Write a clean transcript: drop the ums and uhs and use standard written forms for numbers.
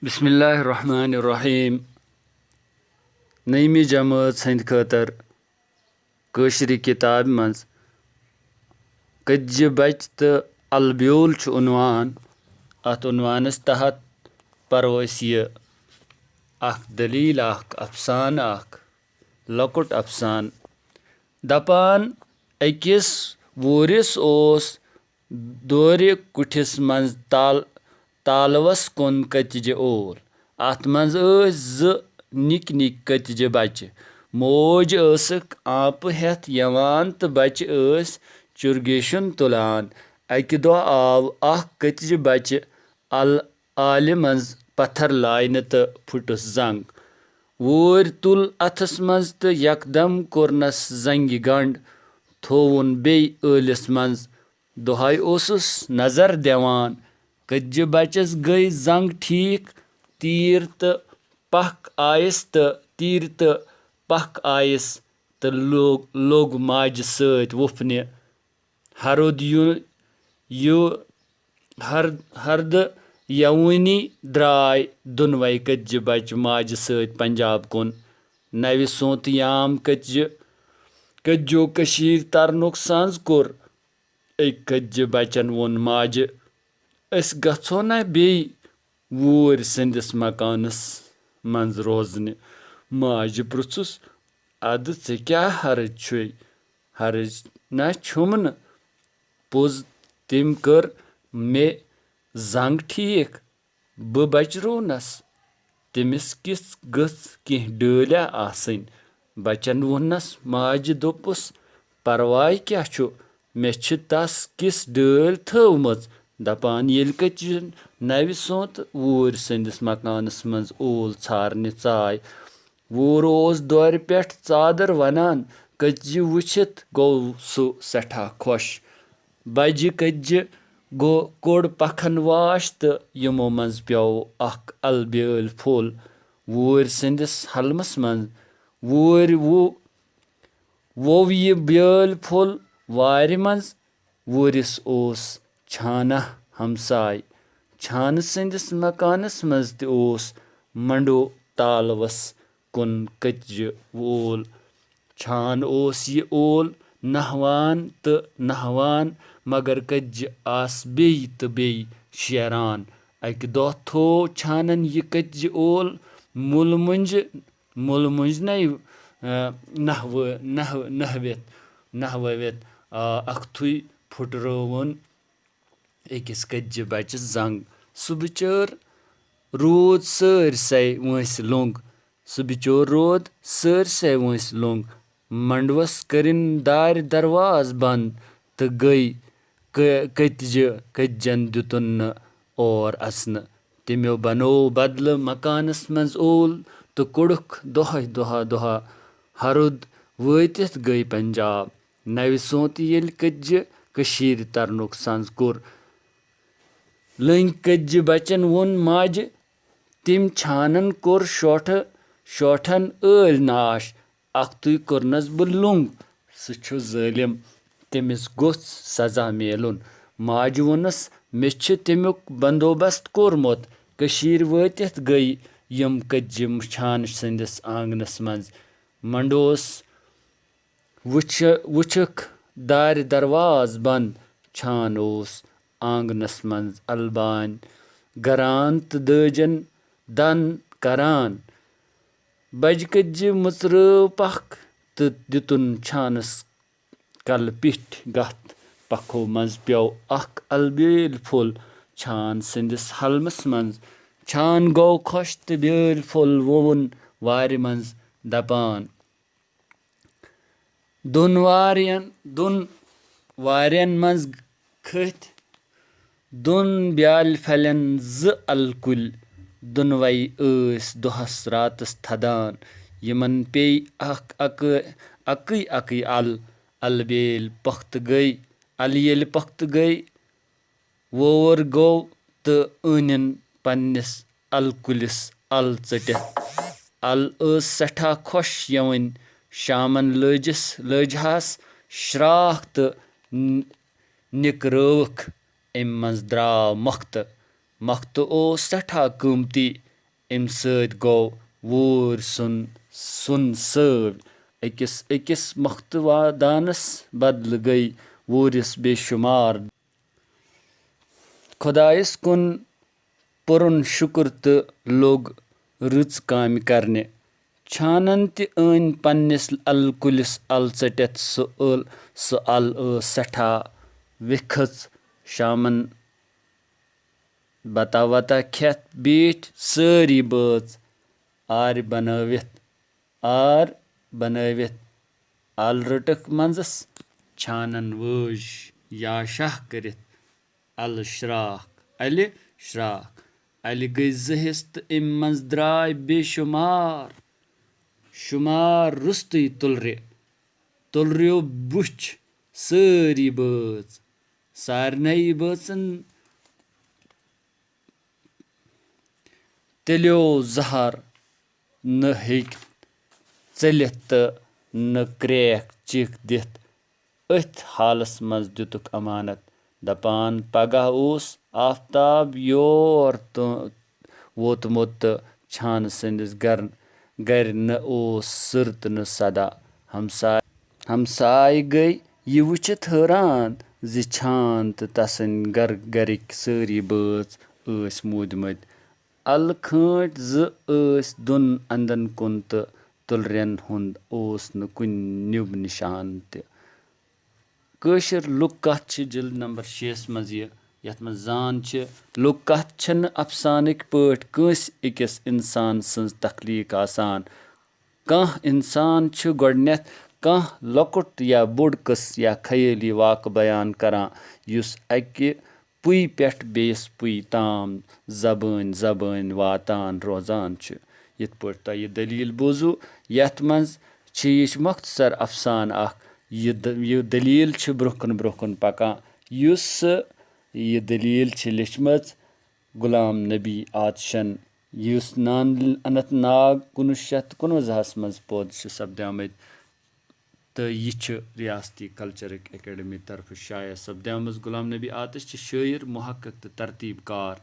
बिस्मिल्लाहिर्रहमानिर्रहीम। नईमी जमात हंद खतर कशर किताब मज कज्जि बच तो अलब्योल उनवान। अत उनवानस तहत परो अख दलील अफसान लकुट अफसान दपान अकिस वूरिस दोर कुठिस मज तालवस कुन कतजे ओल। अत मज निक निक कतजे बच्चे। मोज आप हेथ यवान तो बच्चे चुरगेशन तुलान। अकि दो आव कतजे बच्चे आल मज पत्थर लायन तो फुटस जंग। वूर तुल अथस मज तो यकदम कोरनस जंगि गंड थोवन बे आलिस मज। दोहाय ओसुस नजर देवान। कतजे बच्चस गई जंग ठीक। तीर तो पख आयस तो तीर तो पख आयस तो लोग माज सत वुफने। हरद यवनी द्राय दोनवै कतजे बच्चे माज सत पंजाब कुन। नवि सोत याम कतजो कशीर तरनुक संज कोर। कतजे बच्चन वोन माज अस गछो ना बे वूर संदिस मकानस मज रोजने। माज पृछुस अद ऐ क्या हर्ज छुई। हर्ज ना छुम न पोज तम कर मे जंग ठीक ब बचरोनस तमिस किस गच कह डल्या आसन। बच्चन वोनस माज दोपुस परवाह क्या छु मे छ तस किस डल थवमच। दपान येल कतजन नवि सोत वूर संदिस मकानस मज ओल छारने चाय। वूर दोर पेठ चादर वनान। कतजे वुछित गो सु सठा खुश। बजे कतजे कोड़ पखन वाश तो यमो मज प्यो अख अलब्योल फुल वूर संदिस हलमस मज। वूर वोव ये ब्योल फुल वार मज। वूरिस छाना हमसाय। छान संदिस मकानस मज मंडो तालवस कुन कतजे ओल। छान ये ओल नहवान तो नहवान मगर कतजे आस बे तो बे शेरान। अकि दो थो छानन ये कतजे ओल मुल मुंज नहवित अख्तुय फुटरवन अकिस कतजे बच्चस जंग। सु बिचर रूद सरसै वंस लोंग। मंडवस करिन दार दरवाज बंद तो गई कतजन दितुन न और असन। तमो बनो बदल मकानस मज ओल तो कोड़ुक दोहा हरुद वतित गई पंजाब। नवि सोत येल कतजे कशीर तरनुक संज कोर। लंग कतजे बच्चन वोन माज तम छानन कोर शोठन आल नाश। अख्तुय कोरनस ब लुंग सु छु जालिम तमिस गोछ सजा मिलुन। माज वोनस मे छ तमुक बंदोबस्त कोरमुत। कशीर वतित गई यम कतजे छान संदिस आंगनस मज। मंडोस वुछक दार दरवाज बंद। छान आंगनस मज अलबान गरान तो दजन दन करान। बज कतजे मुचरव पख तो दितुन छानस कल पिठ गथ। पखो मज प्यो अख अलब्योल फुल छान संदिस हलमस मज। छान गो खुश तो ब्योल फुल वोवन वार मज दपान दोन वारियन मज खथ दोन ब्याल फलन अलकुल। दोनवै दोहस रातस थदान। यमन पे अकई अलबेल पख्त गई। अल येल पख्त गई वोर गो तो अनिन पन्निस अलकुलिस अल चटित। अल सठा खुश यवन। शामन लजहस श्राख तो निकरवख अम मज द्राव मख्त। सठा कीमती اَمہِ سۭتۍ گوٚو ووٗرۍ سُن سٲوۍ أکِس مۄختہٕ بدلہٕ گٔے ووٗرِس بے شُمار. خۄدایَس کُن پوٚرُن شُکُر تہٕ لوٚگ رٕژ کامہِ کرنہِ. چھانن تہِ أنۍ پننِس الہٕ کُلِس ال ژٔٹِتھ. سُہ ال ٲس سٮ۪ٹھاہ وِکھٕژ. شامن بتا وتا کھٮ۪تھ بیٖٹھۍ سٲری بٲژ آر بنٲوِتھ. ال رٔٹٕکھ منٛزس چھانن وٲج یا شاہ کٔرِتھ. الہِ شراکھ الہِ گٔے 2 حِصہٕ تہٕ اَمہِ منٛز درٛاے بے شُمار رُستٕے تُلرٮ۪و بُچھ سٲری بٲژ. سارنٕے بٲژن تیٚلٮ۪و زہر نہٕ ہیٚکۍ ژٔلِتھ تہٕ نہٕ کرٛیکھ چِکھ دِتھ. أتھۍ حالس منٛز دِتُکھ امانت دپان پگاہ اوس آفتاب یور ووتمُت تہٕ چھانہٕ سٕنٛدِس گرِ نہٕ اوس سٕر تہٕ نہٕ صدا. ہمساے گٔیہِ یہِ وٕچھِتھ حٲران زِ چھان تہٕ تسٕنٛدۍ گرٕکۍ سٲری بٲژ ٲسۍ موٗدمٕتۍ. الہٕ کھٲنٛٹۍ 2 ٲسۍ دۄن اندن کُن تہٕ تُلرٮ۪ن ہُنٛد اوس نہٕ کُنہِ نیُب نِشان تہِ. کٲشِر لُکہٕ کتھ چھِ جلد نمبر 6 منٛز یتھ منٛز زان چھِ. لُکہٕ کتھ چھنہٕ افسانٕکۍ پٲٹھۍ کٲنٛسہِ أکِس انسان سٕنٛز تخلیٖق آسان. کانٛہہ انسان چھُ گۄڈٕنٮ۪تھ کانٛہہ لۄکُٹ یا بوٚڑ قٕصہٕ یا خیٲلی واقعہٕ بیان کران یُس اکہِ پُیہِ پٮ۪ٹھ بیٚیِس پُیہِ تام زبٲنۍ واتان روزان چھُ. یِتھ پٲٹھۍ تۄہہِ یہِ دٔلیٖل بوٗزوٕ یتھ منٛز چھِ یہِ مۄختصر افسانہٕ اکھ. یہِ دٔلیٖل چھِ برٛونٛہہ کُن پکان. یہِ دٔلیٖل چھِ لیٚچھمٕژ غلام نبی آتشن یُس اننت ناگ 1949 منٛز پٲدٕ چھِ سپدیمٕتۍ تہٕ یہِ چھِ رِیاستی کلچرک اکیڈمی طرفہٕ شایع سپدیمٕژ. غلام نبی آتش چھِ شٲعر، محقق تہٕ ترتیٖب کار.